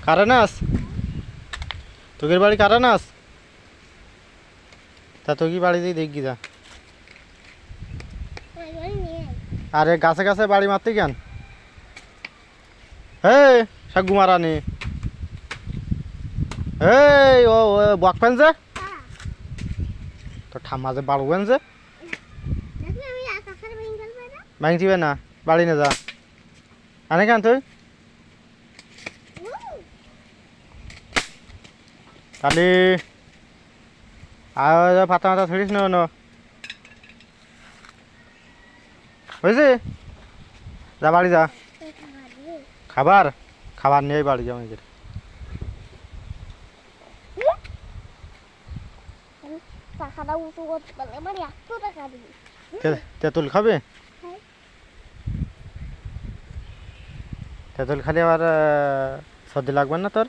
কারে নাস তোকের বাড়ি কারে নাস তা তোকে বাড়িতেই দেখি যা আরে গাছে গাছে বাড়ি মারতে কেন হে সাগু মারানি এই ও বক পেন যে তো ঠাম্মা যে বাড়বেন যে ভাঙছিবে না বাড়ি না যা আনে কেন তুই তাহলে আর পাতা মাথা ছড়িস না হয়েছে যা বাড়ি যা খাবার খাবার নিয়ে বাড়ি যাও নিজের তেঁতুল খাবে তেঁতুল খালি আবার সর্দি লাগবে না তোর